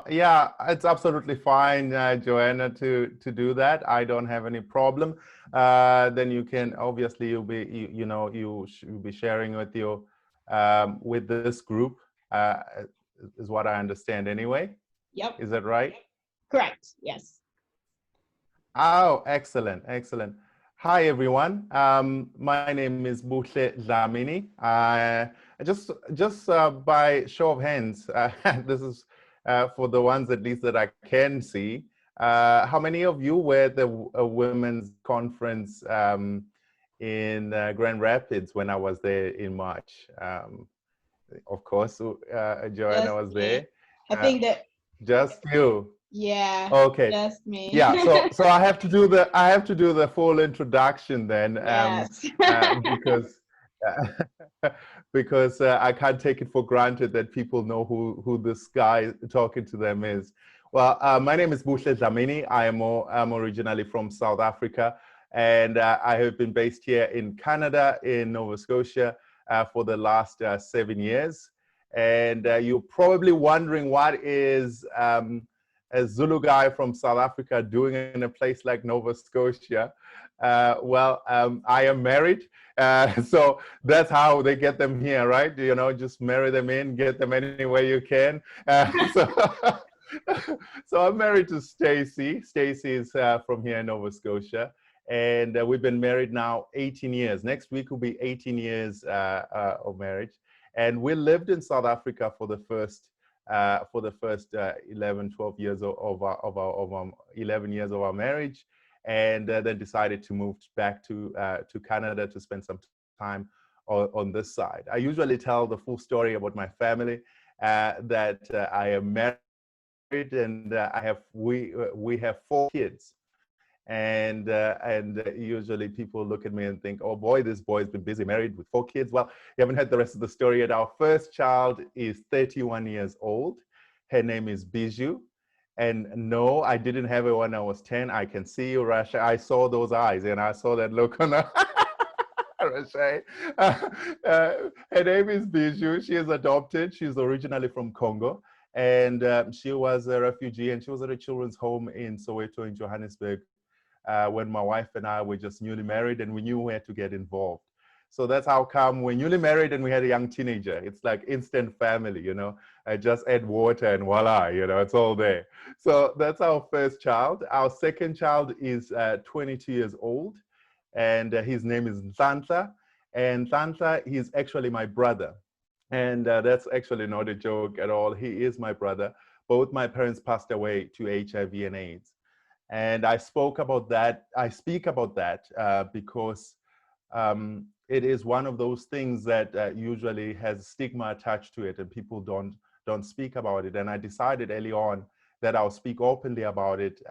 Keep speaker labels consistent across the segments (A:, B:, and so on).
A: Yeah, it's absolutely fine, Joanna, to do that. I don't have any problem. Then you can obviously you should be sharing with your with this group, uh, is what I understand anyway.
B: Yep,
A: Is that right?
B: correct. Yes.
A: Oh, excellent, excellent. Hi, everyone. My name is Buhle Dlamini. Just by show of hands, this is for the ones at least that I can see. How many of you were at the women's conference in Grand Rapids when I was there in March? Of course, Joanna
B: Just
A: was
B: me.
A: there.
B: I
A: Uh,
B: think that,
A: just you.
B: yeah,
A: Okay.
B: just me.
A: Yeah, so I have to do the full introduction then,
B: Yes.
A: because because I can't take it for granted that people know who this guy talking to them is. Well, my name is Buhle Dlamini. I'm originally from South Africa, and I have been based here in Canada, in Nova Scotia, for the last 7 years. And you're probably wondering what is a Zulu guy from South Africa doing in a place like Nova Scotia. I am married. So that's how they get them here, right? You know, just marry them in, get them any way you can. So I'm married to Stacy. Stacy is from here in Nova Scotia. And we've been married now 18 years. Next week will be 18 years of marriage. And we lived in South Africa for the first 11, 12 years of our 11 years of our marriage, and then decided to move back to Canada to spend some time on this side. I usually tell the full story about my family, that I am married, and we have 4 kids. And usually people look at me and think, oh boy, this boy's been busy married with 4 kids. Well, you haven't heard the rest of the story yet. Our first child is 31 years old. Her name is Bijou. And no, I didn't have her when I was 10. I can see you, Rasha. I saw those eyes and I saw that look on her. Rasha. Her name is Bijou. She is adopted. She's originally from Congo. And she was a refugee, and she was at a children's home in Soweto in Johannesburg when my wife and I were just newly married, and we knew where to get involved. So that's how come we're newly married and we had a young teenager. It's like instant family, you know. I just add water and voila, you know, it's all there. So that's our first child. Our second child is 22 years old, and his name is Nhlanhla. And Nhlanhla, he's actually my brother. And that's actually not a joke at all. He is my brother. Both my parents passed away to HIV and AIDS. And I spoke about that. I speak about that because it is one of those things that usually has stigma attached to it, and people don't speak about it. And I decided early on that I'll speak openly about it,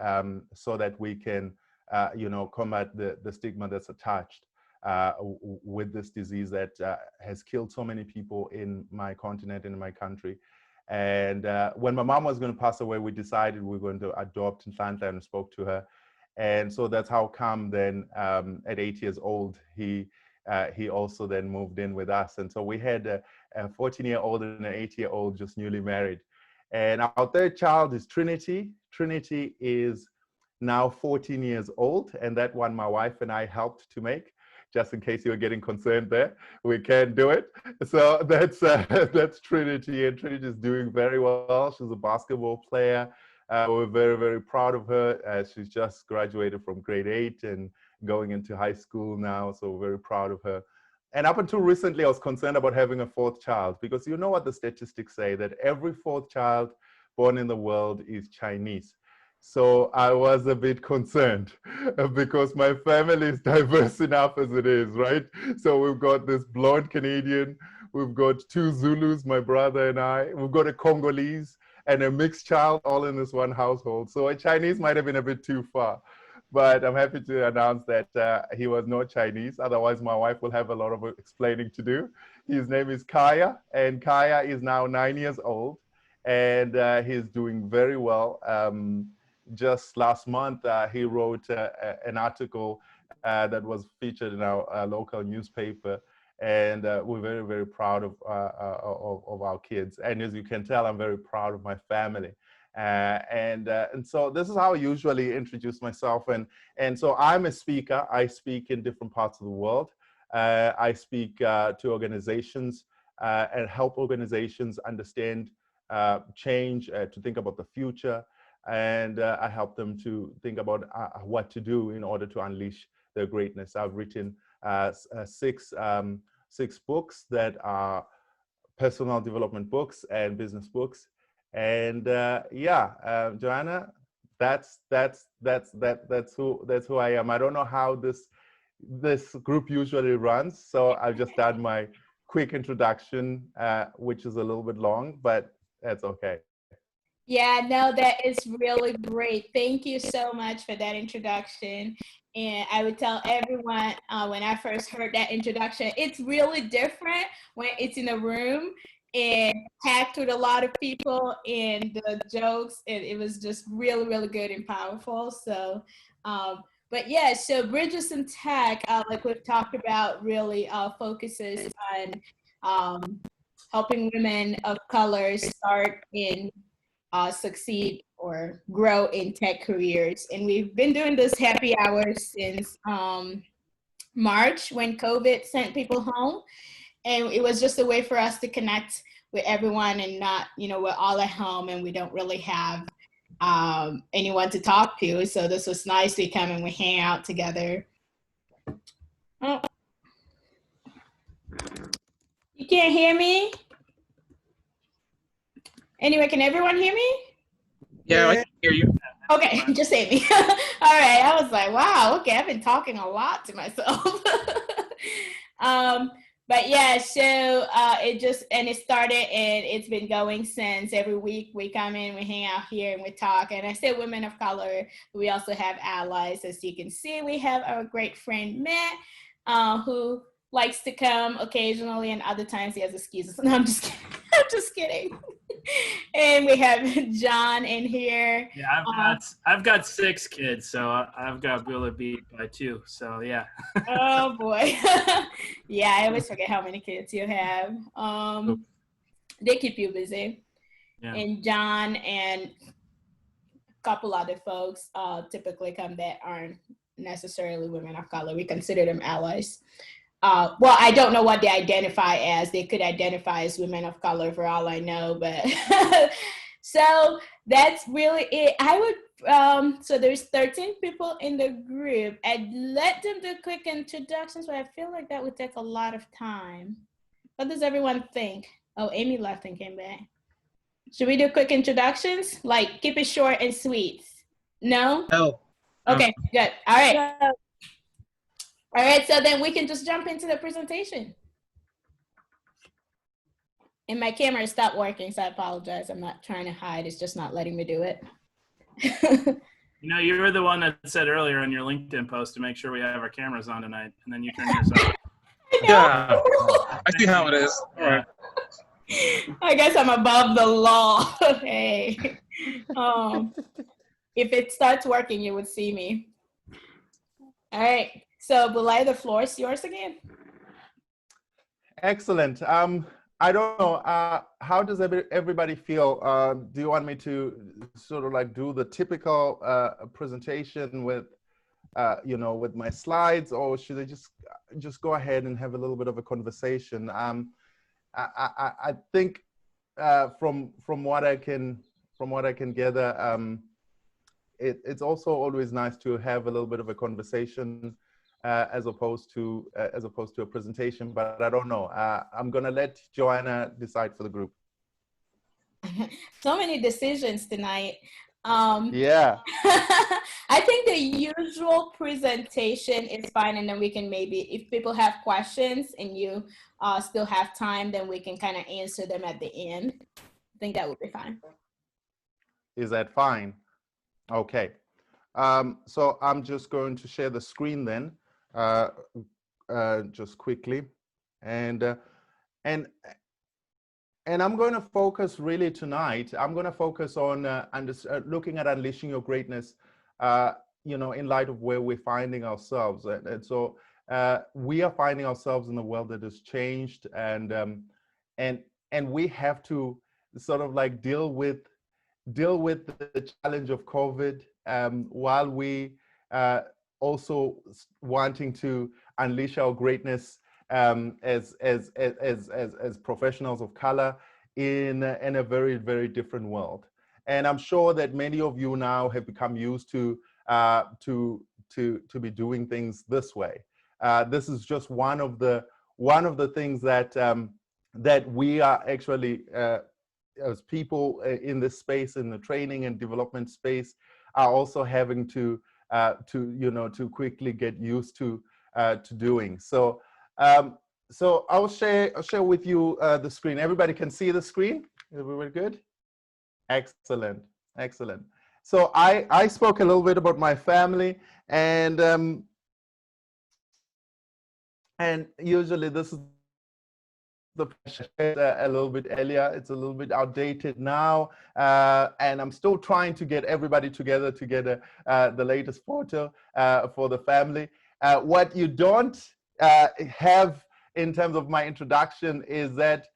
A: so that we can, combat the stigma that's attached with this disease that has killed so many people in my continent and in my country. And when my mom was going to pass away, we decided we were going to adopt Nhlanhla, and spoke to her. And so that's how come then at 8 years old, he also then moved in with us. And so we had a 14-year-old and an 8-year-old just newly married. And our third child is Trinity. Trinity is now 14 years old, and that one my wife and I helped to make. Just in case you were getting concerned there, we can do it. So that's Trinity, and Trinity is doing very well. She's a basketball player. We're very, very proud of her. She's just graduated from grade 8 and going into high school now, so we're very proud of her. And up until recently, I was concerned about having a fourth child, because you know what the statistics say, that every fourth child born in the world is Chinese. So I was a bit concerned because my family is diverse enough as it is, right? So we've got this blonde Canadian, we've got 2 Zulus, my brother and I, we've got a Congolese and a mixed child all in this one household. So a Chinese might have been a bit too far. But I'm happy to announce that he was not Chinese. Otherwise, my wife will have a lot of explaining to do. His name is Kaya, and Kaya is now 9 years old, and he's doing very well. Just last month, he wrote an article that was featured in our local newspaper, and we're very, very proud of our kids. And as you can tell, I'm very proud of my family. And so this is how I usually introduce myself. And so I'm a speaker. I speak in different parts of the world. I speak to organizations and help organizations understand change, to think about the future. And I help them to think about what to do in order to unleash their greatness. I've written six books that are personal development books and business books. And Joanna, that's who I am. I don't know how this group usually runs, so I've just done my quick introduction, which is a little bit long, but that's okay.
B: Yeah, no, that is really great. Thank you so much for that introduction. And I would tell everyone when I first heard that introduction, it's really different when it's in a room and packed with a lot of people and the jokes. And it was just really, really good and powerful. So, but yeah, so Bridges in Tech, like we've talked about, really focuses on helping women of color start in succeed or grow in tech careers. And we've been doing this happy hour since March, when COVID sent people home. And it was just a way for us to connect with everyone and not, we're all at home and we don't really have anyone to talk to. So this was nice. We come and we hang out together. Oh. You can't hear me? Anyway, can everyone hear me?
C: Yeah, I can hear you.
B: Okay, just say me. All right, I was like, wow, okay, I've been talking a lot to myself. But yeah, so it started and it's been going since. Every week we come in, we hang out here and we talk. And I say women of color, we also have allies. As you can see, we have our great friend Matt, who likes to come occasionally, and other times he has excuses. No, I'm just kidding. I'm just kidding. And we have John in here.
C: Yeah, I've got 6 kids, so I've got Buhle beat by 2. So yeah.
B: Oh boy. Yeah, I always forget how many kids you have. They keep you busy. Yeah. And John and a couple other folks typically come that aren't necessarily women of color. We consider them allies. Well, I don't know what they identify as. They could identify as women of color for all I know, but so that's really it. I would, so there's 13 people in the group. I'd let them do quick introductions, but I feel like that would take a lot of time. What does everyone think? Oh, Amy left and came back. Should we do quick introductions? Like, keep it short and sweet. No?
C: No.
B: Okay, good. All right. No. All right, so then we can just jump into the presentation. And my camera stopped working, so I apologize. I'm not trying to hide. It's just not letting me do it.
C: You were the one that said earlier in your LinkedIn post to make sure we have our cameras on tonight, and then you turned yours off.
D: Yeah, I see how it is. All right.
B: I guess I'm above the law. Hey, if it starts working, you would see me. All right. So, Buhle, the floor is yours again.
A: Excellent. I don't know. How does everybody feel? Do you want me to sort of like do the typical presentation with, with my slides, or should I just go ahead and have a little bit of a conversation? I think from what I can gather, it's also always nice to have a little bit of a conversation. As opposed to a presentation, but I don't know. I'm gonna let Joanna decide for the group.
B: So many decisions tonight.
A: Yeah.
B: I think the usual presentation is fine, and then we can maybe, if people have questions and you still have time, then we can kind of answer them at the end. I think that would be fine.
A: Is that fine? Okay. So I'm just going to share the screen then. Just quickly, and I'm going to focus really tonight. I'm going to focus on looking at unleashing your greatness, in light of where we're finding ourselves. And so we are finding ourselves in a world that has changed, and we have to sort of like deal with deal with the challenge of COVID, while we also wanting to unleash our greatness as professionals of color in a very, very different world. And I'm sure that many of you now have become used to be doing things this way. This is just one of the things that that we are actually as people in this space, in the training and development space, are also having to quickly get used to doing. So so I'll share with you the screen. Everybody can see the screen? Everybody good? Excellent, excellent. So I spoke a little bit about my family, and usually this is the a little bit earlier. It's a little bit outdated now, and I'm still trying to get everybody together to get the latest photo for the family. What you don't have in terms of my introduction is that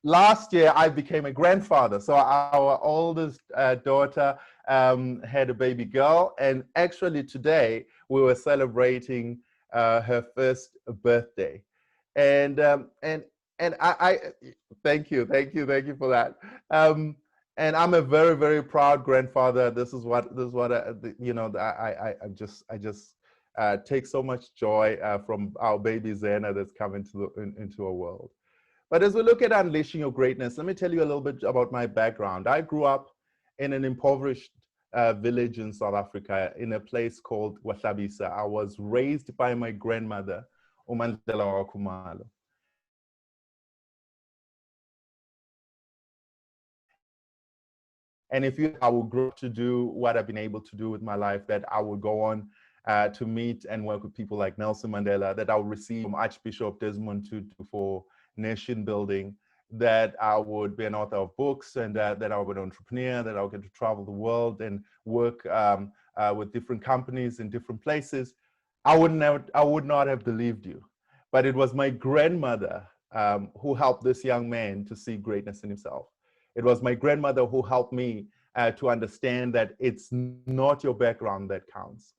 A: last year I became a grandfather. So our oldest daughter had a baby girl, and actually today we were celebrating her first birthday. And I thank you for that. And I'm a very, very proud grandfather. This is what I just take so much joy from our baby Zena that's come into our world. But as we look at unleashing your greatness, let me tell you a little bit about my background. I grew up in an impoverished village in South Africa, in a place called Wahlabisa. I was raised by my grandmother, Umandlela Wakumalo. And I will grow to do what I've been able to do with my life, that I will go on to meet and work with people like Nelson Mandela, that I will receive from Archbishop Desmond Tutu for nation building, that I would be an author of books, and that I would be an entrepreneur, that I'll get to travel the world and work with different companies in different places. I would not have believed you. But it was my grandmother who helped this young man to see greatness in himself. It was my grandmother who helped me to understand that it's not your background that counts.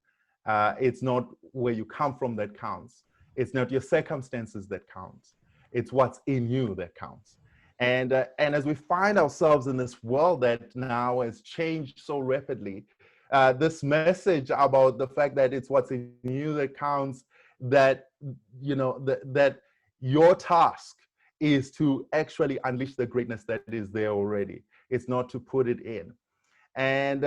A: It's not where you come from that counts. It's not your circumstances that counts. It's what's in you that counts. And as we find ourselves in this world that now has changed so rapidly, this message about the fact that it's what's in you that counts, that that your task is to actually unleash the greatness that is there already. It's not to put it in. And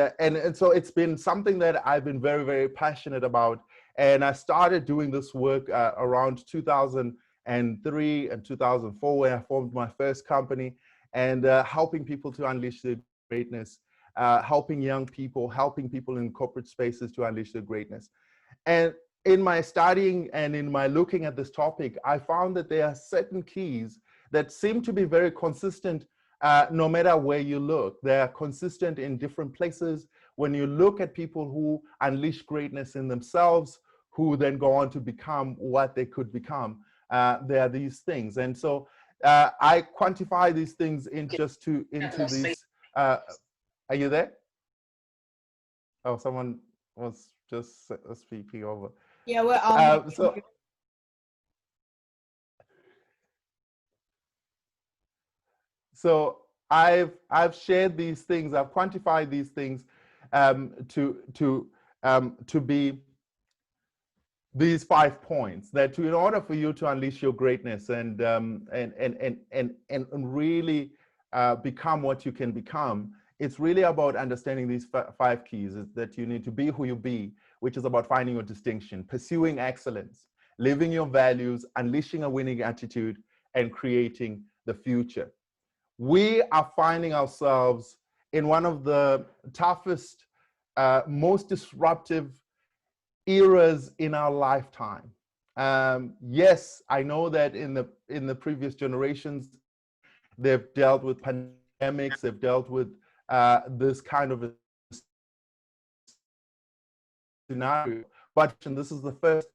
A: so it's been something that I've been very, very passionate about. And I started doing this work around 2003 and 2004, when I formed my first company, and helping people to unleash their greatness, helping young people, helping people in corporate spaces to unleash their greatness. And in my studying and in my looking at this topic, I found that there are certain keys that seem to be very consistent no matter where you look. They are consistent in different places. When you look at people who unleash greatness in themselves, who then go on to become what they could become, there are these things. And so I quantify these things into these. Are you there? Oh, someone was just speaking over.
B: Yeah, we're all.
A: So I've shared these things. I've quantified these things to be these 5 points, that in order for you to unleash your greatness and really become what you can become, it's really about understanding these 5 keys. Is that you need to be who you be, which is about finding your distinction, pursuing excellence, living your values, unleashing a winning attitude, and creating the future. We are finding ourselves in one of the toughest, most disruptive eras in our lifetime. Yes, I know that in the previous generations, they've dealt with pandemics, they've dealt with this kind of a scenario, but this is the first.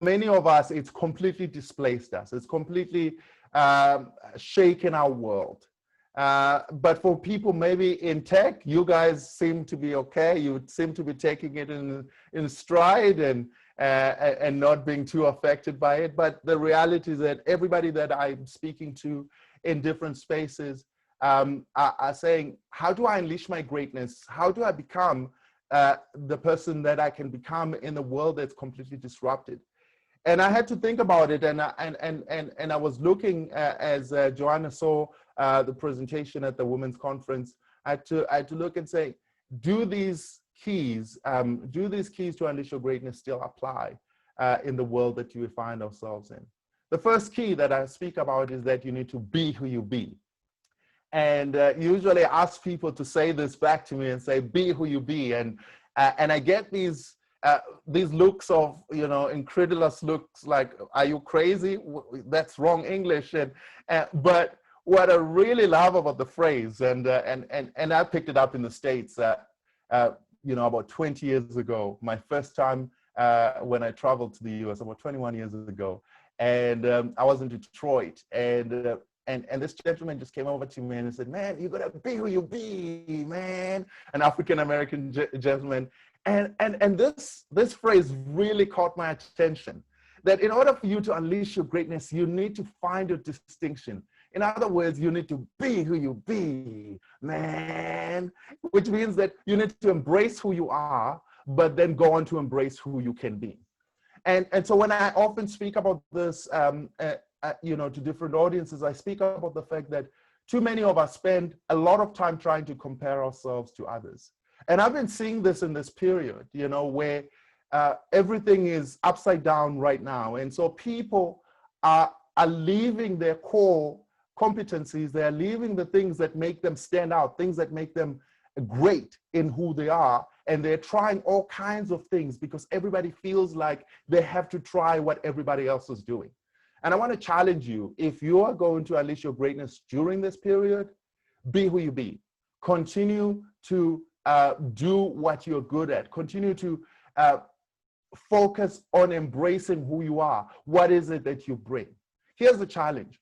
A: Many of us, it's completely displaced us. It's completely shaken our world. But for people maybe in tech, you guys seem to be okay. You seem to be taking it in stride and not being too affected by it. But the reality is that everybody that I'm speaking to in different spaces are saying, how do I unleash my greatness? How do I become the person that I can become in a world that's completely disrupted? And I had to think about it, and I was looking as Joanna saw the presentation at the Women's Conference. I had to look and say, do these keys to unleash your greatness still apply in the world that you find ourselves in? The first key that I speak about is that you need to be who you be. And usually I ask people to say this back to me and say, be who you be. And I get these looks of, incredulous looks like, are you crazy? That's wrong English. But what I really love about the phrase, and I picked it up in the States, about 20 years ago, my first time when I traveled to the US, about 21 years ago. And I was in Detroit, and this gentleman just came over to me and said, man, you gotta be who you be, man. An African-American gentleman. And this phrase really caught my attention, that in order for you to unleash your greatness, you need to find your distinction. In other words, you need to be who you be, man, which means that you need to embrace who you are, but then go on to embrace who you can be. And so when I often speak about this, to different audiences, I speak about the fact that too many of us spend a lot of time trying to compare ourselves to others. And I've been seeing this in this period, where everything is upside down right now. And so people are leaving their core competencies. They're leaving the things that make them stand out, things that make them great in who they are. And they're trying all kinds of things because everybody feels like they have to try what everybody else is doing. And I want to challenge you, if you are going to unleash your greatness during this period, be who you be. Continue to do what you're good at. Continue to focus on embracing who you are. What is it that you bring? Here's the challenge.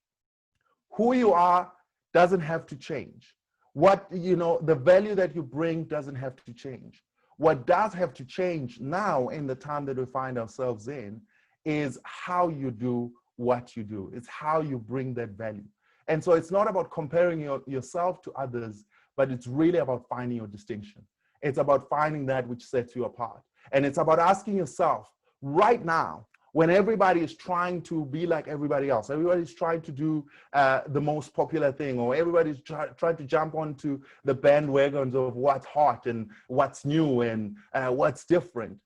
A: Who you are doesn't have to change. The value that you bring doesn't have to change. What does have to change now in the time that we find ourselves in is how you do what you do. It's how you bring that value. And so it's not about comparing yourself to others, but it's really about finding your distinction. It's about finding that which sets you apart. And it's about asking yourself right now, when everybody is trying to be like everybody else, everybody's trying to do the most popular thing, or everybody's trying to jump onto the bandwagons of what's hot and what's new and what's different.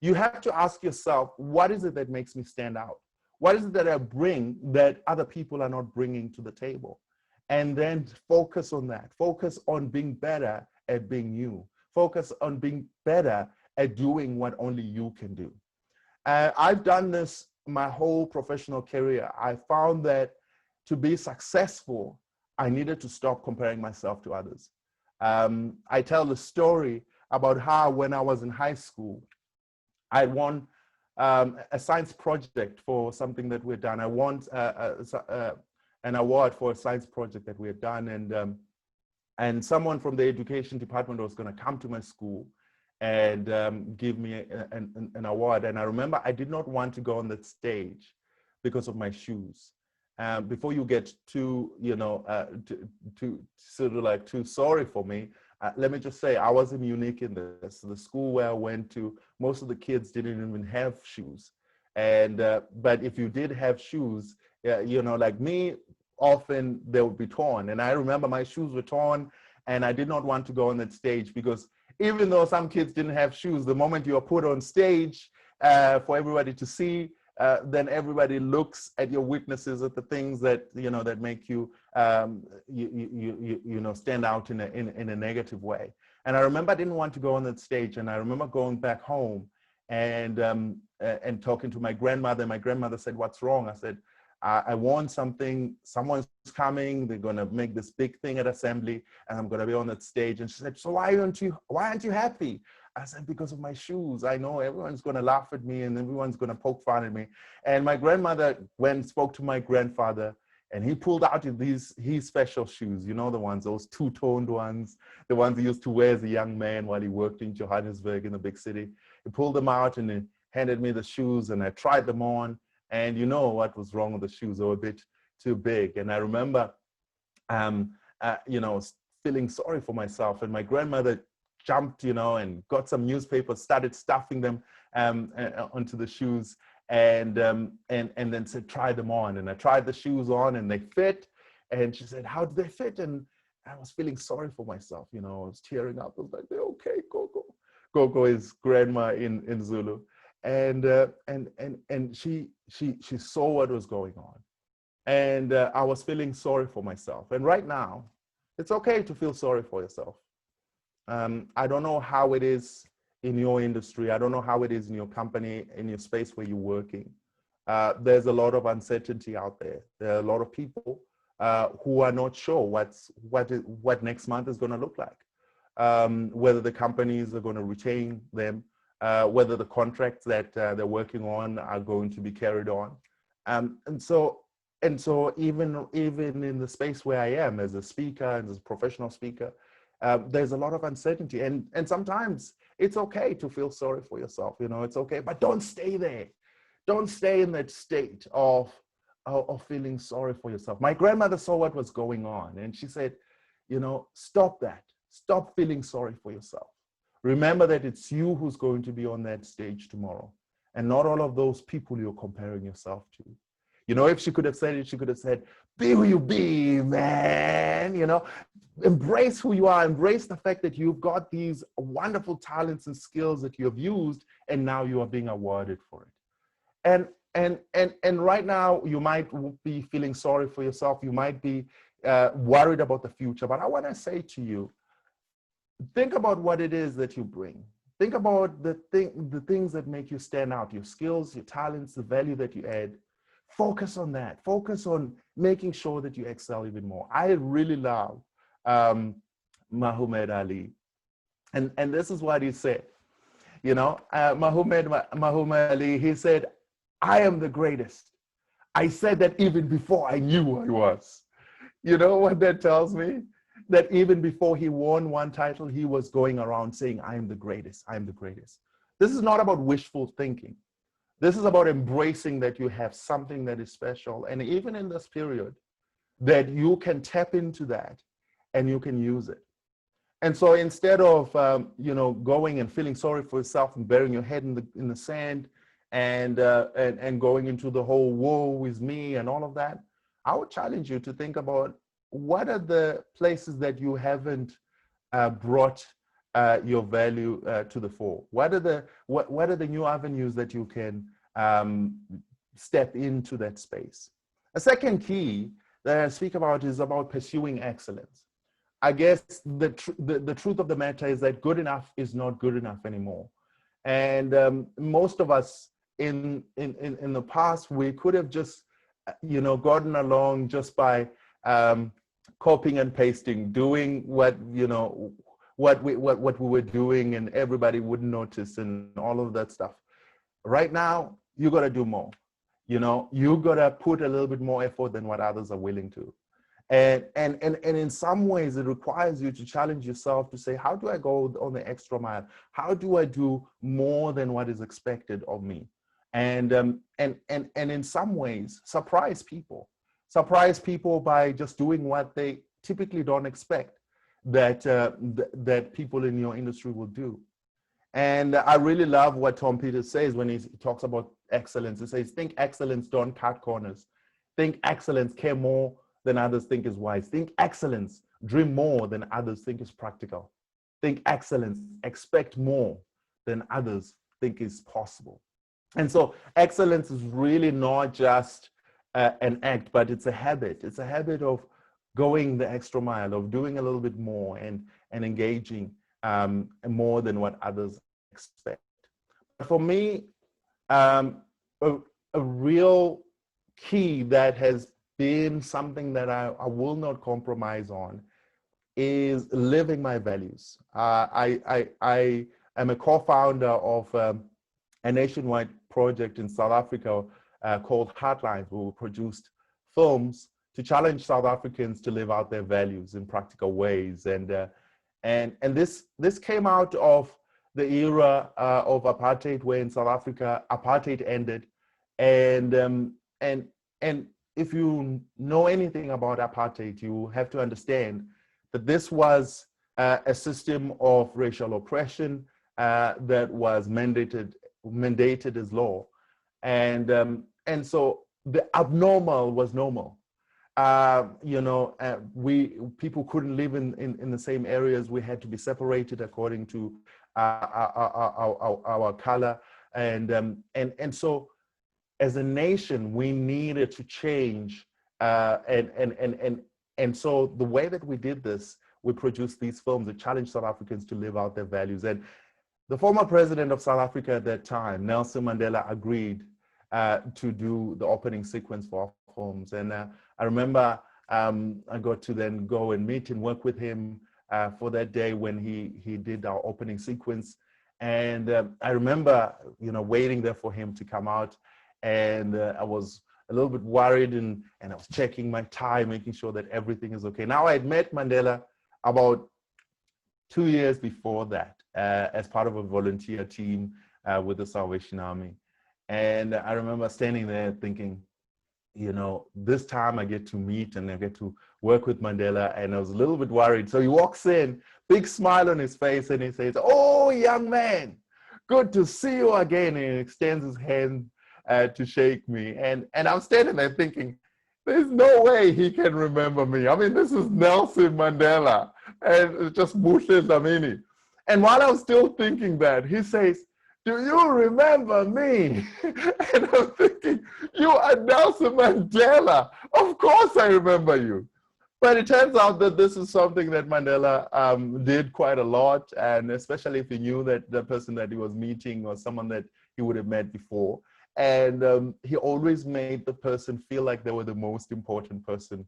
A: You have to ask yourself, what is it that makes me stand out? What is it that I bring that other people are not bringing to the table? And then focus on that. Focus on being better at being you. Focus on being better at doing what only you can do. I've done this my whole professional career. I found that to be successful, I needed to stop comparing myself to others. I tell the story about how when I was in high school, I won a science project for something that we'd done. I won an award for a science project that we had done, and someone from the education department was going to come to my school and give me an award. And I remember I did not want to go on that stage because of my shoes. Before you get too, too sorry for me, let me just say I wasn't unique in this. The school where I went to, most of the kids didn't even have shoes. And but if you did have shoes, like me, often they would be torn. And I remember my shoes were torn, and I did not want to go on that stage because even though some kids didn't have shoes, the moment you are put on stage for everybody to see, then everybody looks at your weaknesses, at the things that that make you stand out in a negative way. And I remember I didn't want to go on that stage, and I remember going back home and talking to my grandmother. My grandmother said, "What's wrong?" I said, I want something, someone's coming, they're gonna make this big thing at assembly, and I'm gonna be on that stage. And she said, "So why aren't you happy?" I said, "Because of my shoes. I know everyone's gonna laugh at me and everyone's gonna poke fun at me." And my grandmother went and spoke to my grandfather, And he pulled out his special shoes, you know, the ones, those two-toned ones, the ones he used to wear as a young man while he worked in Johannesburg in the big city. He pulled them out and he handed me the shoes, and I tried them on. And you know what was wrong with the shoes? They were a bit too big. And I remember, you know, feeling sorry for myself. And my grandmother jumped, you know, and got some newspapers, started stuffing them onto the shoes, and then said, try them on. And I tried the shoes on, and they fit. And she said, how did they fit? And I was feeling sorry for myself, you know. I was tearing up. I was like, they're okay, Gogo. Gogo is grandma in Zulu. And she saw what was going on. And I was feeling sorry for myself. And right now, it's okay to feel sorry for yourself. I don't know how it is in your industry. I don't know how it is in your company, in your space where you're working. There's a lot of uncertainty out there. There are a lot of people who are not sure what next month is going to look like, whether the companies are going to retain them, whether the contracts that they're working on are going to be carried on. And so even in the space where I am as a speaker, as a professional speaker, there's a lot of uncertainty. And sometimes it's okay to feel sorry for yourself, you know, it's okay, but don't stay there. Don't stay in that state of feeling sorry for yourself. My grandmother saw what was going on, and she said, you know, stop that. Stop feeling sorry for yourself. Remember that it's you who's going to be on that stage tomorrow, and not all of those people you're comparing yourself to. You know, if she could have said it, she could have said, be who you be, man. You know, embrace who you are. Embrace the fact that you've got these wonderful talents and skills that you have used, and now you are being awarded for it. And right now, you might be feeling sorry for yourself. You might be worried about the future. But I want to say to you, think about what it is that you bring. Think about the things that make you stand out, your skills, your talents, the value that you add. Focus on that. Focus on making sure that you excel even more. I really love Muhammad Ali. And this is what he said. You know, Muhammad Ali, he said, I am the greatest. I said that even before I knew who I was. You know what that tells me? That even before he won one title, he was going around saying, I am the greatest. I am the greatest. This is not about wishful thinking. This is about embracing that you have something that is special. And even in this period, that you can tap into that and you can use it. And so instead of, you know, going and feeling sorry for yourself and burying your head in the sand and going into the whole woe is me and all of that, I would challenge you to think about what are the places that you haven't brought your value to the fore? What are the new avenues that you can step into that space? A second key that I speak about is about pursuing excellence. I guess the truth of the matter is that good enough is not good enough anymore. And most of us in the past, we could have just, you know, gotten along just by copying and pasting, doing what, you know, what we were doing, and everybody would notice and all of that stuff. Right now, you got to do more. You know, you got to put a little bit more effort than what others are willing to. And in some ways, it requires you to challenge yourself to say, how do I go on the extra mile? How do I do more than what is expected of me? And in some ways, surprise people by just doing what they typically don't expect that people in your industry will do. And I really love what Tom Peters says when he talks about excellence. He says, think excellence, don't cut corners. Think excellence, care more than others think is wise. Think excellence, dream more than others think is practical. Think excellence, expect more than others think is possible. And so excellence is really not just an act, but it's a habit. It's a habit of going the extra mile, of doing a little bit more and engaging more than what others expect. For me, a real key that has been something that I will not compromise on is living my values. I am a co-founder of a nationwide project in South Africa called Heartlines, where we produced films to challenge South Africans to live out their values in practical ways. And this came out of the era of apartheid, where in South Africa apartheid ended, and if you know anything about apartheid, you have to understand that this was a system of racial oppression that was mandated as law, and so the abnormal was normal. People couldn't live in the same areas. We had to be separated according to our color, and so as a nation we needed to change, and so the way that we did this, we produced these films that challenged South Africans to live out their values. And the former president of South Africa at that time, Nelson Mandela, agreed to do the opening sequence for our films. And I remember I got to then go and meet and work with him for that day when he did our opening sequence. And I remember, waiting there for him to come out. And I was a little bit worried, and I was checking my tie, making sure that everything is okay. Now, I had met Mandela about 2 years before that as part of a volunteer team with the Salvation Army. And I remember standing there thinking, this time I get to meet and I get to work with Mandela, and I was a little bit worried. So he walks in, big smile on his face, and he says, "Oh, young man, good to see you again." And he extends his hand to shake me. And I'm standing there thinking, there's no way he can remember me. I mean, this is Nelson Mandela, and it's just Buhle Dlamini. And while I was still thinking that, he says, "Do you remember me?" And I'm thinking, you are Nelson Mandela. Of course I remember you. But it turns out that this is something that Mandela did quite a lot, and especially if he knew that the person that he was meeting was someone that he would have met before. And he always made the person feel like they were the most important person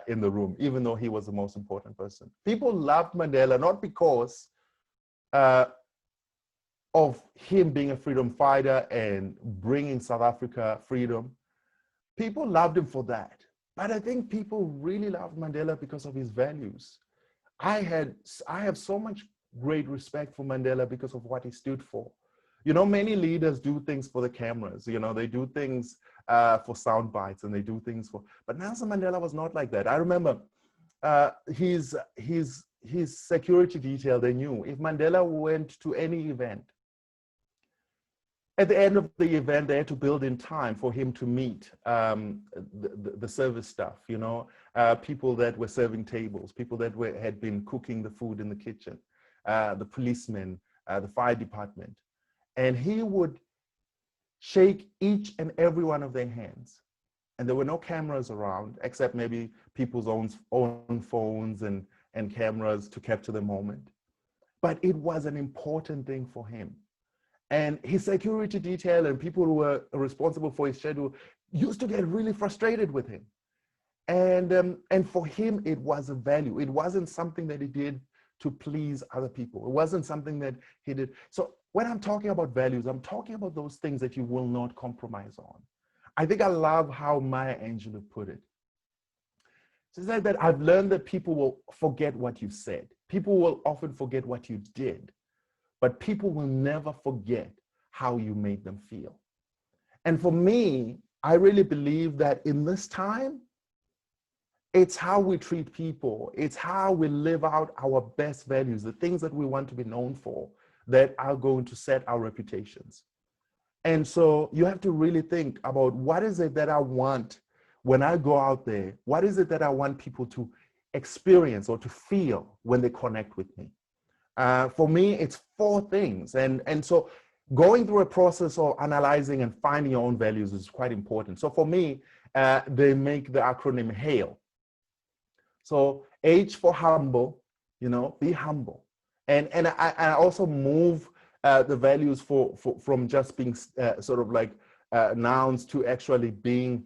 A: in the room, even though he was the most important person. People loved Mandela not because of him being a freedom fighter and bringing South Africa freedom. People loved him for that. But I think people really loved Mandela because of his values. I have so much great respect for Mandela because of what he stood for. Many leaders do things for the cameras. They do things for sound bites, and they do things but Nelson Mandela was not like that. I remember his security detail, they knew if Mandela went to any event, at the end of the event, they had to build in time for him to meet the service staff, people that were serving tables, people that had been cooking the food in the kitchen, the policemen, the fire department. And he would shake each and every one of their hands. And there were no cameras around, except maybe people's own phones and cameras to capture the moment. But it was an important thing for him. And his security detail and people who were responsible for his schedule used to get really frustrated with him. And for him, it was a value. It wasn't something that he did to please other people. It wasn't something that he did. So when I'm talking about values, I'm talking about those things that you will not compromise on. I think I love how Maya Angelou put it. She said that I've learned that people will forget what you said. People will often forget what you did, but people will never forget how you made them feel. And for me, I really believe that in this time, it's how we treat people. It's how we live out our best values, the things that we want to be known for, that are going to set our reputations. And so you have to really think about, what is it that I want when I go out there? What is it that I want people to experience or to feel when they connect with me? For me, it's 4 things. And so going through a process of analyzing and finding your own values is quite important. So for me, they make the acronym HAIL. So H for humble, be humble. And I also move the values from just being sort of like nouns to actually being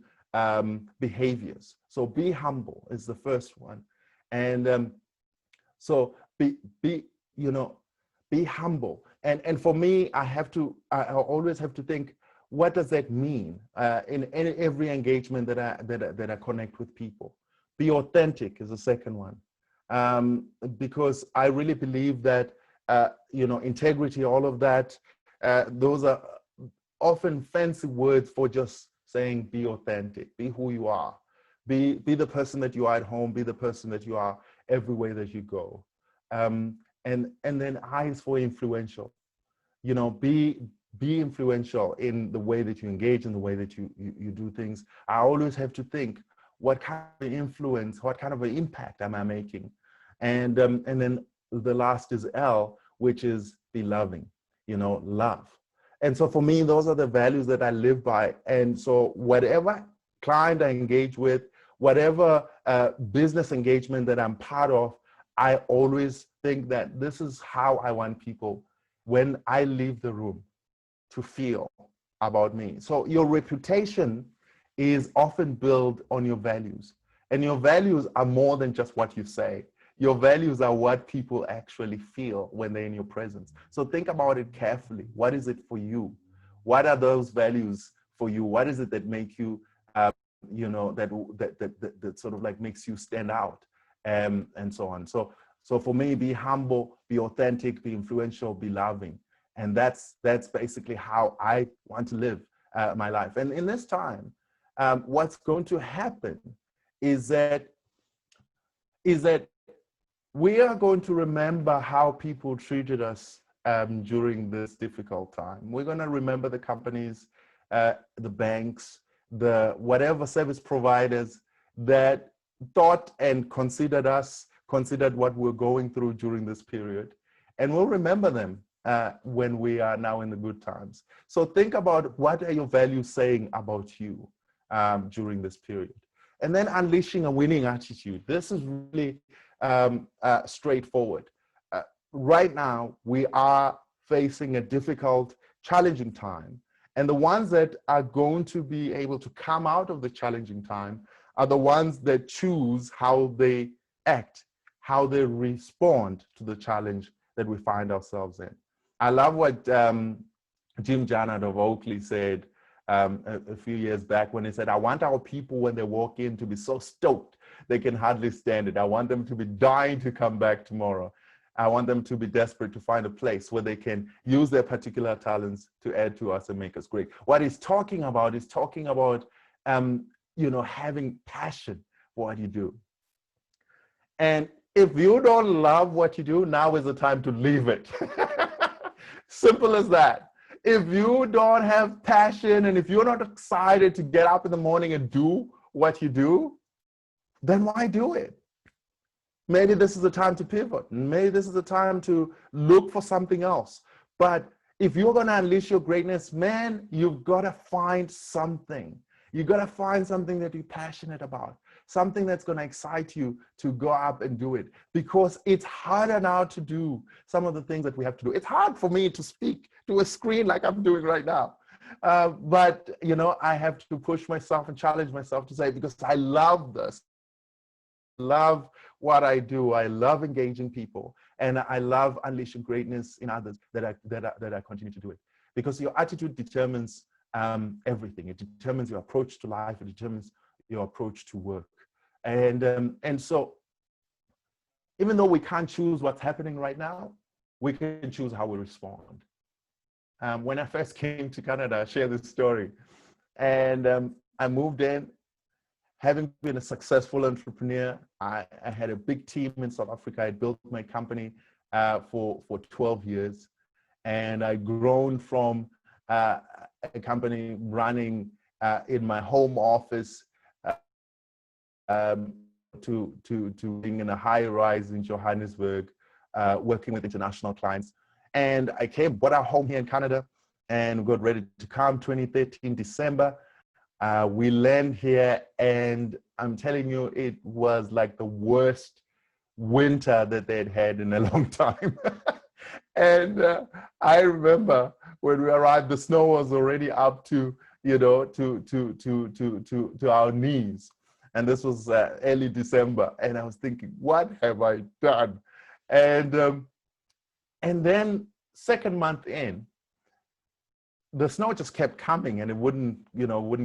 A: behaviors. So be humble is the first one. And so be humble. And for me, I always have to think, what does that mean in every engagement that I connect with people? Be authentic is the second one, because I really believe that integrity, all of that, those are often fancy words for just saying be authentic, be who you are, be the person that you are at home, be the person that you are everywhere that you go, and then I is for influential. Be influential in the way that you engage, in the way that you do things. I always have to think, what kind of influence, what kind of an impact am I making? And then the last is L, which is be loving, love. And so for me, those are the values that I live by. And so whatever client I engage with, whatever business engagement that I'm part of, I always think that this is how I want people, when I leave the room, to feel about me. So your reputation is often built on your values. And your values are more than just what you say. Your values are what people actually feel when they're in your presence. So think about it carefully. What is it for you? What are those values for you? What is it that make you, that sort of like makes you stand out, and so on. So for me, be humble, be authentic, be influential, be loving. And that's basically how I want to live my life. And in this time, what's going to happen is that we are going to remember how people treated us during this difficult time. We're going to remember the companies, the banks, the whatever service providers that thought and considered what we're going through during this period. And we'll remember them when we are now in the good times. So think about, what are your values saying about you during this period? And then unleashing a winning attitude. This is really straightforward. Right now, we are facing a difficult, challenging time. And the ones that are going to be able to come out of the challenging time are the ones that choose how they act, how they respond to the challenge that we find ourselves in. I love what Jim Jarnett of Oakley said a few years back, when he said, I want our people, when they walk in, to be so stoked they can hardly stand it. I want them to be dying to come back tomorrow. I want them to be desperate to find a place where they can use their particular talents to add to us and make us great. What he's talking about is having passion for what you do. And if you don't love what you do, now is the time to leave it. Simple as that. If you don't have passion, and if you're not excited to get up in the morning and do what you do, then why do it? Maybe this is the time to pivot. Maybe this is the time to look for something else. But if you're going to unleash your greatness, man, you've got to find something. You've got to find something that you're passionate about, something that's going to excite you to go up and do it, because it's harder now to do some of the things that we have to do. It's hard for me to speak to a screen like I'm doing right now. But, I have to push myself and challenge myself to say, because I love this. I love what I do. I love engaging people, and I love unleashing greatness in others, that I continue to do it. Because your attitude determines everything. It determines your approach to life. It determines your approach to work. And so even though we can't choose what's happening right now, we can choose how we respond. When I first came to Canada, I share this story, and I moved in. Having been a successful entrepreneur, I had a big team in South Africa. I built my company for 12 years, and I'd grown from a company running in my home office to being in a high-rise in Johannesburg, working with international clients. And I bought our home here in Canada, and got ready to come 2013 December. We land here, and I'm telling you, it was like the worst winter that they'd had in a long time. And I remember when we arrived, the snow was already up to our knees. And this was early December, and I was thinking, what have I done? And then second month in, the snow just kept coming, and it wouldn't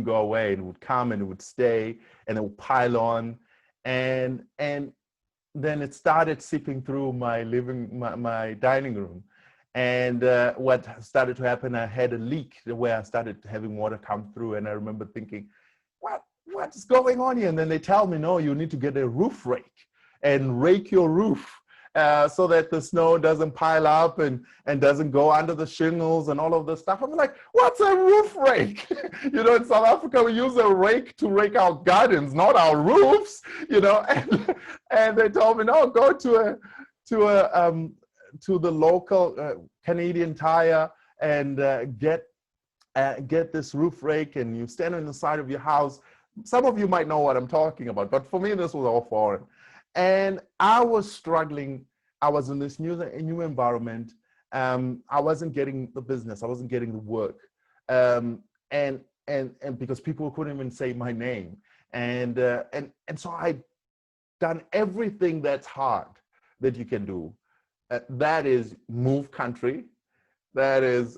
A: go away. It would come and it would stay, and it would pile on, and then it started seeping through my dining room. And what started to happen, I had a leak where I started having water come through, and I remember thinking, what's going on here? And then they tell me, no, you need to get a roof rake and rake your roof so that the snow doesn't pile up and doesn't go under the shingles and all of this stuff. I'm like, what's a roof rake? In South Africa, we use a rake to rake our gardens, not our roofs, and they told me, no, go to the local Canadian Tire and get this roof rake, and you stand on the side of your house. Some of you might know what I'm talking about, but for me, this was all foreign. And I was struggling. I was in this new environment. I wasn't getting the business. I wasn't getting the work. And because people couldn't even say my name. And so I'd done everything that's hard that you can do. That is move country. That is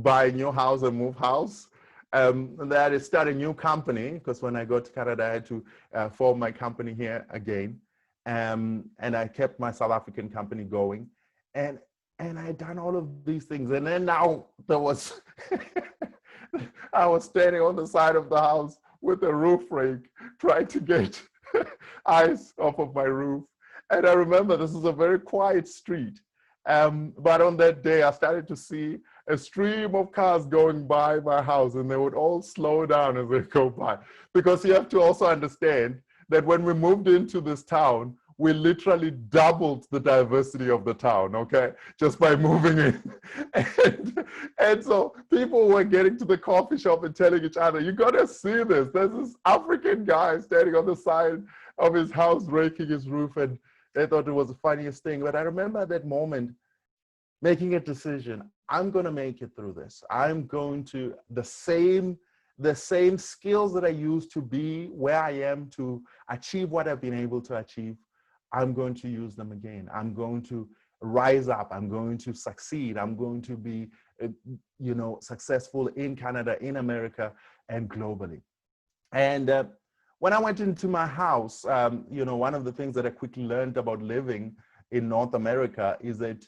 A: buy a new house and move house. That is start a new company, because when I got to Canada, I had to form my company here again. And I kept my South African company going. And I had done all of these things. And then now there was, I was standing on the side of the house with a roof rake, trying to get ice off of my roof. And I remember this is a very quiet street. But on that day, I started to see a stream of cars going by my house, and they would all slow down as they go by. Because you have to also understand that when we moved into this town, we literally doubled the diversity of the town, okay? Just by moving in. And so people were getting to the coffee shop and telling each other, you gotta see this. There's this African guy standing on the side of his house raking his roof, and they thought it was the funniest thing. But I remember at that moment making a decision. I'm going to make it through this. I'm going to, the same skills that I used to be where I am to achieve what I've been able to achieve, I'm going to use them again. I'm going to rise up. I'm going to succeed. I'm going to be, successful in Canada, in America, and globally. And when I went into my house, one of the things that I quickly learned about living in North America is that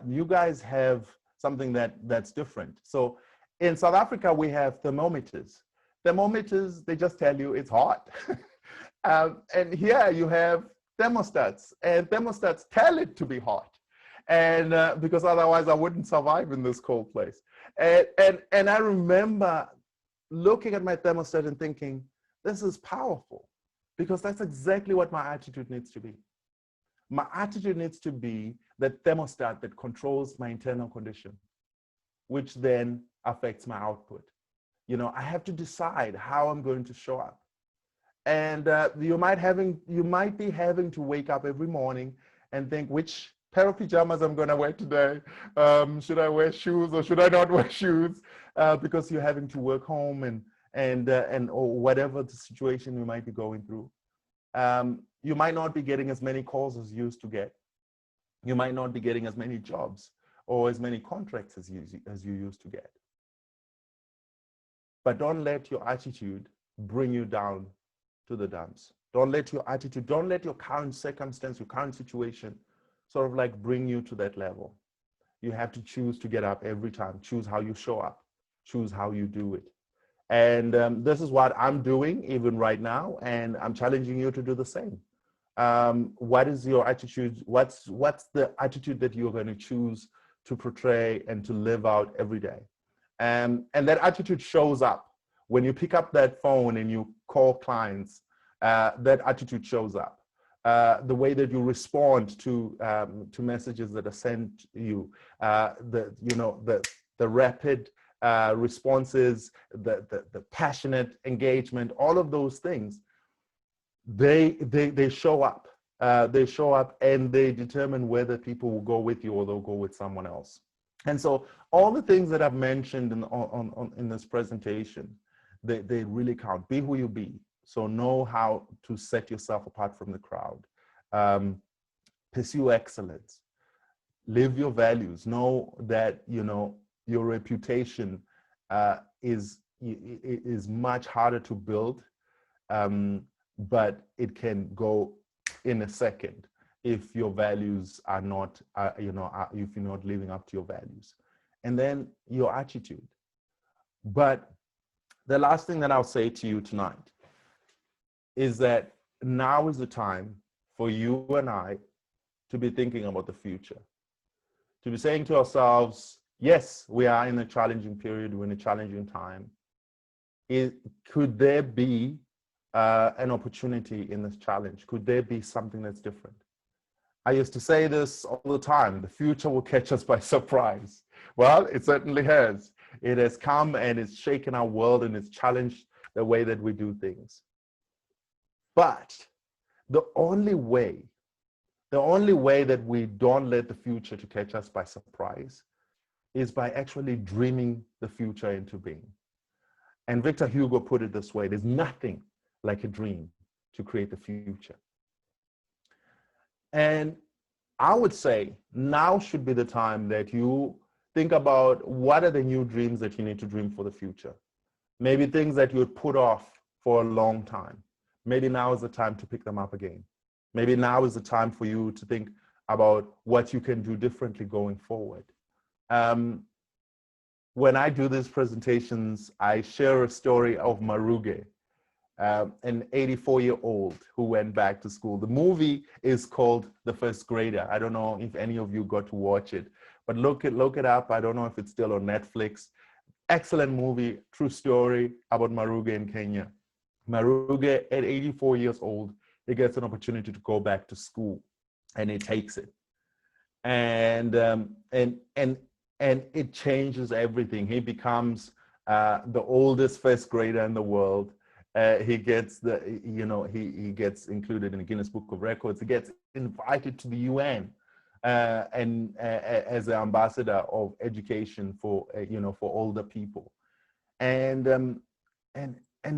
A: you guys have something that's different. So in South Africa, we have thermometers. Thermometers, they just tell you it's hot. And here you have thermostats, and thermostats tell it to be hot. And because otherwise I wouldn't survive in this cold place. And I remember looking at my thermostat and thinking, this is powerful, because that's exactly what my attitude needs to be. My attitude needs to be that thermostat that controls my internal condition, which then affects my output. I have to decide how I'm going to show up. And you might be having to wake up every morning and think, which pair of pajamas I'm going to wear today? Should I wear shoes or should I not wear shoes? Because you're having to work home or whatever the situation you might be going through. You might not be getting as many calls as you used to get. You might not be getting as many jobs or as many contracts as you used to get. But don't let your attitude bring you down to the dumps. Don't let your current circumstance, your current situation sort of like bring you to that level. You have to choose to get up every time, choose how you show up, choose how you do it. And this is what I'm doing even right now, and I'm challenging you to do the same. What is your attitude? What's the attitude that you're going to choose to portray and to live out every day? And that attitude shows up when you pick up that phone and you call clients. That attitude shows up. The way that you respond to messages that are sent you, the rapid responses, the passionate engagement, all of those things, they show up. They show up, and they determine whether people will go with you or they'll go with someone else. And so all the things that I've mentioned in this presentation, they really count. Be who you be. So know how to set yourself apart from the crowd. Pursue excellence. Live your values. Know that your reputation is much harder to build, but it can go in a second if your values are not, if you're not living up to your values. And then your attitude. But the last thing that I'll say to you tonight is that now is the time for you and I to be thinking about the future, to be saying to ourselves, yes, we are in a challenging period, we're in a challenging time. Could there be an opportunity in this challenge? Could there be something that's different? I used to say this all the time, the future will catch us by surprise. Well, it certainly has. It has come and it's shaken our world and it's challenged the way that we do things. But the only way that we don't let the future to catch us by surprise is by actually dreaming the future into being. And Victor Hugo put it this way, there's nothing like a dream to create the future. And I would say now should be the time that you think about what are the new dreams that you need to dream for the future. Maybe things that you would put off for a long time. Maybe now is the time to pick them up again. Maybe now is the time for you to think about what you can do differently going forward. When I do these presentations, I share a story of Maruge, an 84-year-old who went back to school. The movie is called The First Grader. I don't know if any of you got to watch it, but look it up. I don't know if it's still on Netflix. Excellent movie, true story about Maruge in Kenya. Maruge, at 84 years old, he gets an opportunity to go back to school, and he takes it. And it changes everything. He becomes the oldest first grader in the world. He gets he gets included in the Guinness Book of Records. He gets invited to the UN and as an ambassador of education for for older people. And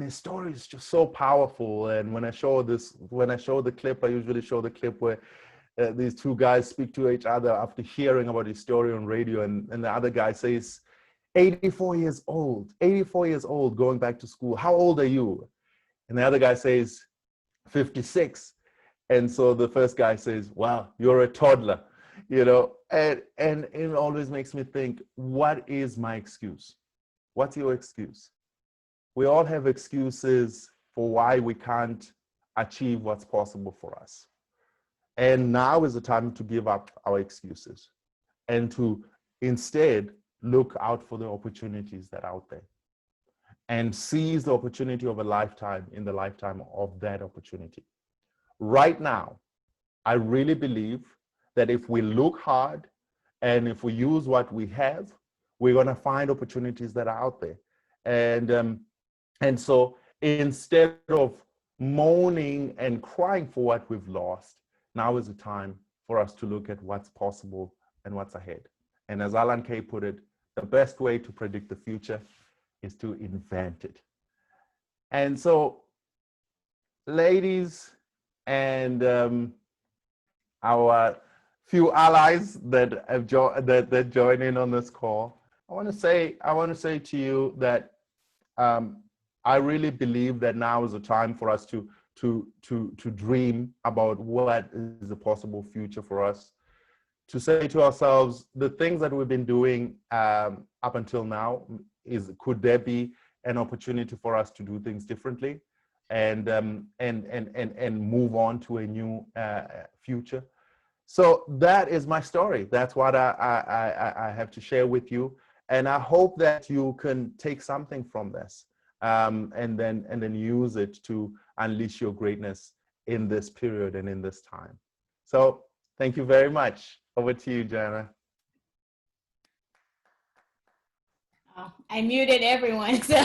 A: his story is just so powerful. And when I show the clip, I usually show the clip where these two guys speak to each other after hearing about his story on radio, and the other guy says, 84 years old, going back to school. How old are you? And the other guy says, 56. And so the first guy says, wow, you're a toddler, and it always makes me think, what is my excuse? What's your excuse? We all have excuses for why we can't achieve what's possible for us. And now is the time to give up our excuses and to instead look out for the opportunities that are out there and seize the opportunity of a lifetime in the lifetime of that opportunity. Right now, I really believe that if we look hard and if we use what we have, we're going to find opportunities that are out there. And so instead of moaning and crying for what we've lost, now is the time for us to look at what's possible and what's ahead. And as Alan Kay put it, the best way to predict the future is to invent it. And so, ladies and our few allies that have that join in on this call, I want to say to you that I really believe that now is the time for us to dream about what is a possible future for us, to say to ourselves, the things that we've been doing up until now, could there be an opportunity for us to do things differently and move on to a new future? So that is my story. That's what I have to share with you. And I hope that you can take something from this and then use it to unleash your greatness in this period and in this time. So thank you very much. Over to you, Jana.
B: Oh, I muted everyone, so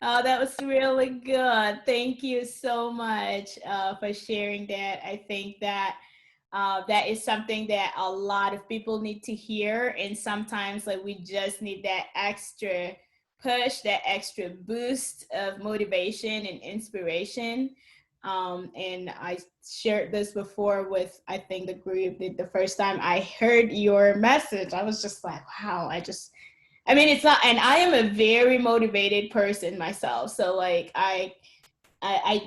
B: oh, that was really good. Thank you so much for sharing that. I think that that is something that a lot of people need to hear, and sometimes we just need that extra push, that extra boost of motivation and inspiration And I shared this before with, I think, the group. The first time I heard your message, I was just like, wow, I mean, it's not, and I am a very motivated person myself. So like, I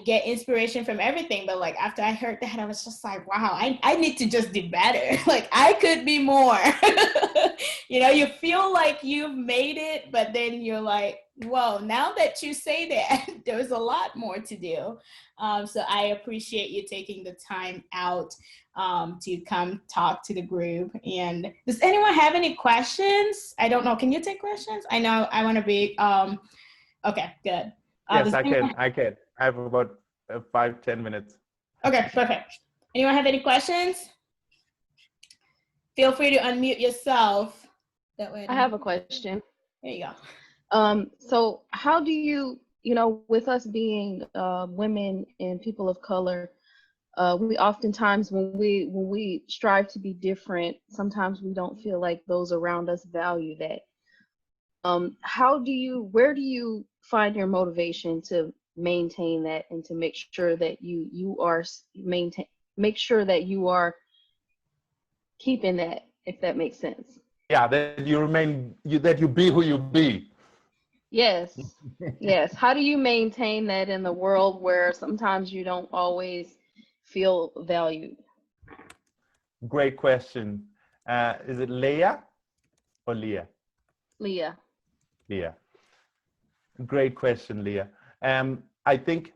B: get inspiration from everything, but like after I heard that, I was just like, wow, I need to just do better. Like I could be more. You know, you feel like you've made it, but then you're like, whoa, now that you say that, there's a lot more to do. So I appreciate you taking the time out to come talk to the group. And does anyone have any questions? I don't know. Can you take questions? I know I want to be, okay, good.
A: Yes, I can. I have about 5-10 minutes.
B: Okay, perfect. Anyone have any questions? Feel free to unmute yourself. That way.
E: I have a question.
B: There you go.
E: So how do you know, with us being women and people of color, we oftentimes when we strive to be different, sometimes we don't feel like those around us value that. Where do you find your motivation to maintain that and to make sure that make sure that you are keeping that, if that makes sense?
A: Yeah, that you be who you be.
E: Yes. Yes. How do you maintain that in the world where sometimes you don't always feel valued?
A: Great question. Is it Leah or Leah?
E: Leah.
A: Leah. Great question, Leah. I think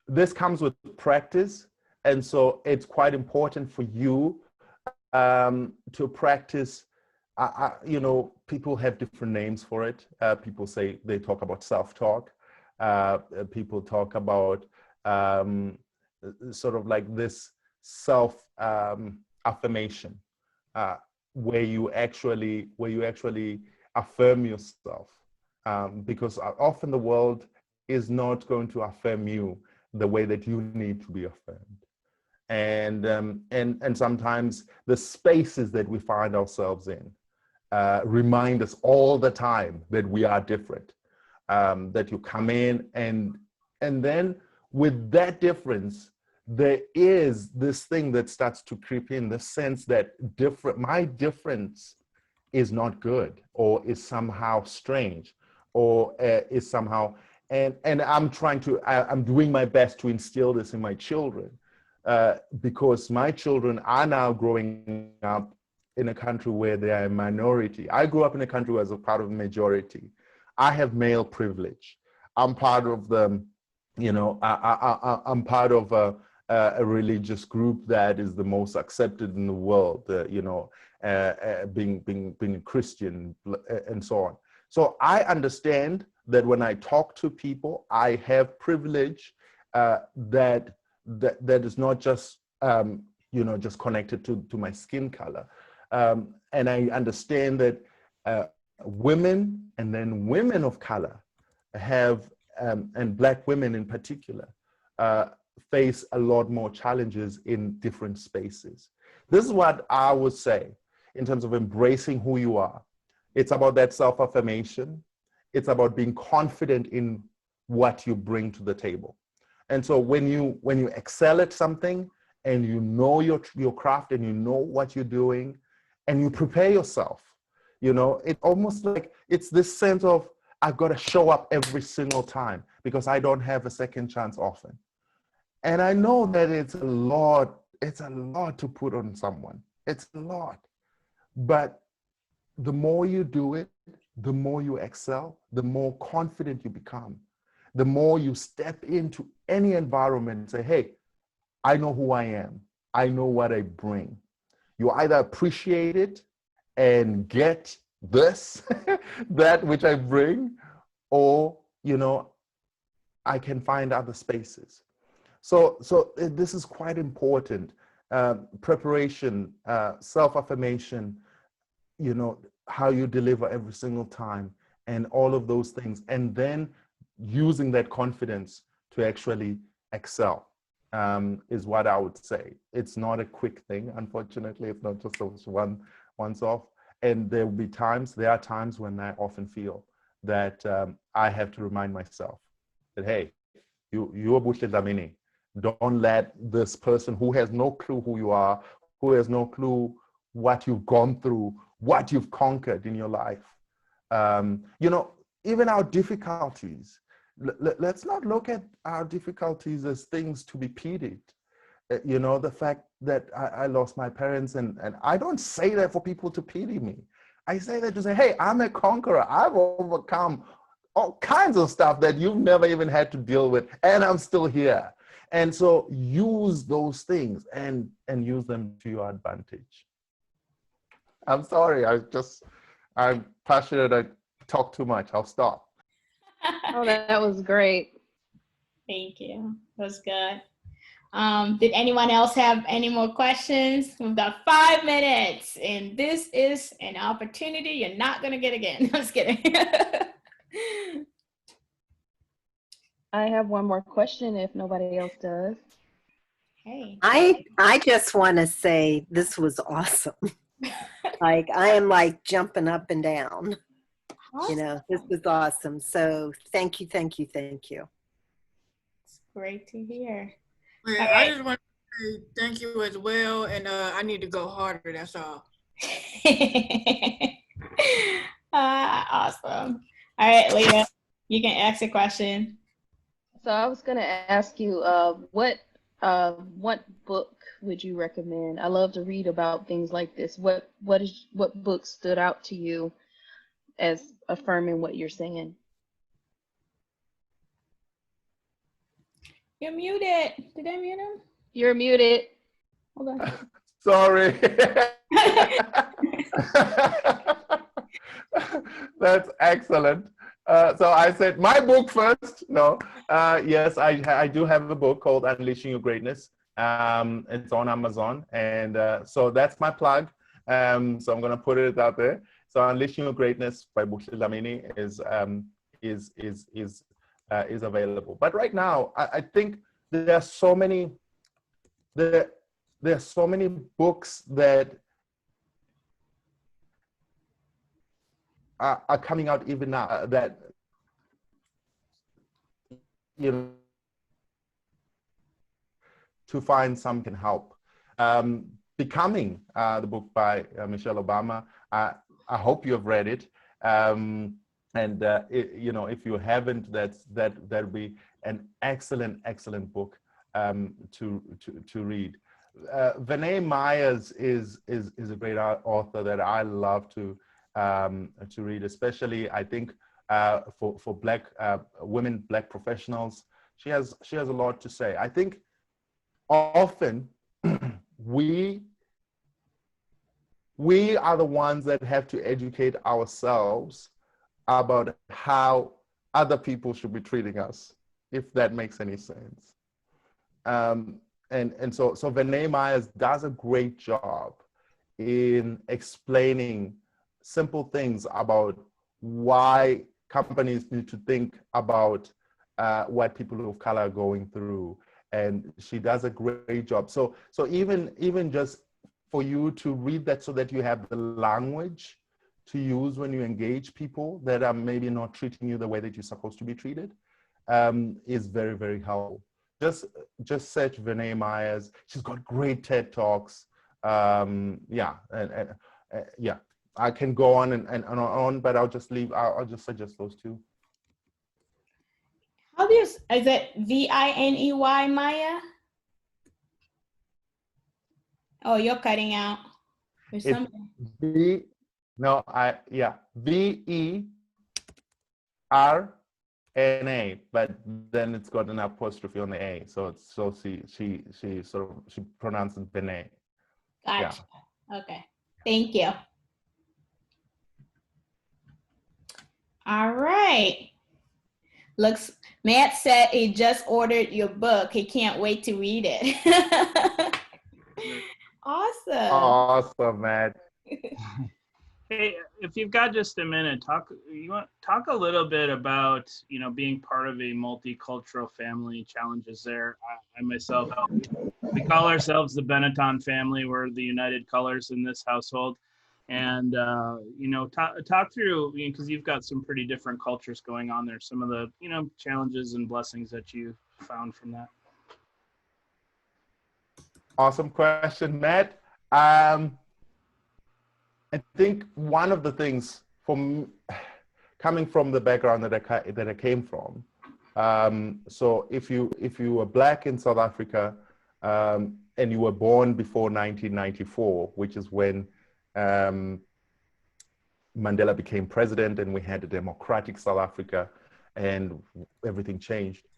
A: this comes with practice. And so it's quite important for you to practice. You know, people have different names for it. People say they talk about self-talk. People talk about sort of like this self-affirmation, where you actually affirm yourself, because often the world is not going to affirm you the way that you need to be affirmed. And sometimes the spaces that we find ourselves in remind us all the time that we are different, that you come in and then with that difference, there is this thing that starts to creep in, the sense that my difference is not good, or is somehow strange, or is somehow, and I'm doing my best to instill this in my children, because my children are now growing up in a country where they are a minority. I grew up in a country as a part of a majority. I have male privilege. I'm part of I'm part of a religious group that is the most accepted in the world, being Christian and so on. So I understand that when I talk to people, I have privilege that is not just just connected to my skin color, and I understand that women, and then women of color, have and Black women in particular face a lot more challenges in different spaces. This is what I would say in terms of embracing who you are. It's about that self-affirmation. It's about being confident in what you bring to the table. And so when you excel at something, and you know your craft, and you know what you're doing, and you prepare yourself, it's almost like it's this sense of, I've got to show up every single time because I don't have a second chance often. And I know that it's a lot to put on someone. It's a lot. But the more you do it, the more you excel, the more confident you become, the more you step into any environment and say, hey, I know who I am. I know what I bring. You either appreciate it and get this, that which I bring, or, I can find other spaces. So this is quite important. Preparation, self-affirmation, how you deliver every single time, and all of those things. And then using that confidence to actually excel is what I would say. It's not a quick thing, unfortunately. It's not just once off. And there are times when I often feel that I have to remind myself that, hey, you're Buhle Dlamini. Don't let this person who has no clue who you are, who has no clue what you've gone through, what you've conquered in your life. You know, even our difficulties, let's not look at our difficulties as things to be pitied. You know, the fact that I lost my parents, and I don't say that for people to pity me. I say that to say, hey, I'm a conqueror. I've overcome all kinds of stuff that you've never even had to deal with, and I'm still here. And so use those things and use them to your advantage. I'm sorry, I'm passionate. I talk too much. I'll stop.
E: Oh, that was great.
B: Thank you. That was good. Did anyone else have any more questions? We've got 5 minutes, and this is an opportunity you're not going to get again. I'm just kidding.
E: I have one more question if nobody else does.
B: Hey.
F: I just want to say this was awesome. Like, I am like jumping up and down.
B: Awesome.
F: You know, this was awesome. So thank you, thank you, thank you.
B: It's great to hear.
G: Well,
B: All
G: I
B: right.
G: just want to say thank you as well, and I need to go harder. That's all.
B: Awesome. All right, Leah, you can ask a question.
E: So I was going to ask you, what book would you recommend? I love to read about things like this. What book stood out to you as affirming what you're saying?
B: You're muted. Did I mute him?
E: You're muted.
B: Hold on.
A: Sorry. That's excellent. So I said my book first. No, yes, I do have a book called Unleashing Your Greatness. It's on Amazon, and so that's my plug. So I'm gonna put it out there. So Unleashing Your Greatness by Buhle Dlamini is available. But right now, I think there are so many books that are coming out even now that, you know, to find some can help. Becoming, the book by Michelle Obama. I hope you have read it. You know, if you haven't, that'll be an excellent book to read. Vinay Myers is a great author that I love to read, especially I think for Black women, Black professionals. She has a lot to say. I think often we are the ones that have to educate ourselves about how other people should be treating us, if that makes any sense. And so Vinay Myers does a great job in explaining simple things about why companies need to think about what people of color are going through, and she does a great job. So even just for you to read that, so that you have the language to use when you engage people that are maybe not treating you the way that you're supposed to be treated, is very, very helpful. Just search Vinay Myers. She's got great TED Talks. Yeah, yeah. I can go on and on, but I'll just suggest those two.
B: How do you, is it V-I-N-E-Y, Maya? Oh, you're cutting out. There's something.
A: V-E-R-N-A, but then it's got an apostrophe on the A, so she pronounces Vinay.
B: Gotcha. Yeah. Okay. Thank you. All right. Looks, Matt said he just ordered your book. He can't wait to read it. Awesome.
A: Awesome, Matt.
C: Hey, if you've got just a minute, talk a little bit about, you know, being part of a multicultural family, challenges there. I myself, we call ourselves the Benetton family. We're the United Colors in this household. And, you know, talk through, because you've got some pretty different cultures going on there, some of the, you know, challenges and blessings that you found from that.
A: Awesome question, Matt. I think one of the things from coming from the background that I came from, so if you were Black in South Africa and you were born before 1994, which is when Mandela became president and we had a democratic South Africa and everything changed,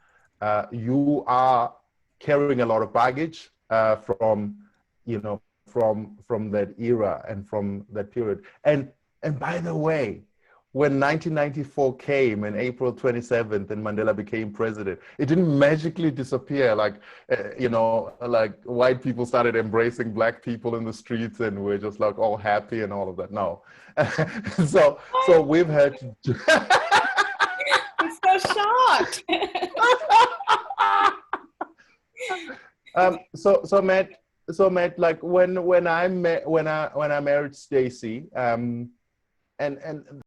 A: you are carrying a lot of baggage from, you know, from that era and from that period. And by the way, when 1994 came and April 27th and Mandela became president, it didn't magically disappear. Like, you know, like white people started embracing Black people in the streets and we're just like all happy and all of that. No. so we've had to
B: I'm so shocked.
A: So Matt, like when I married Stacy, and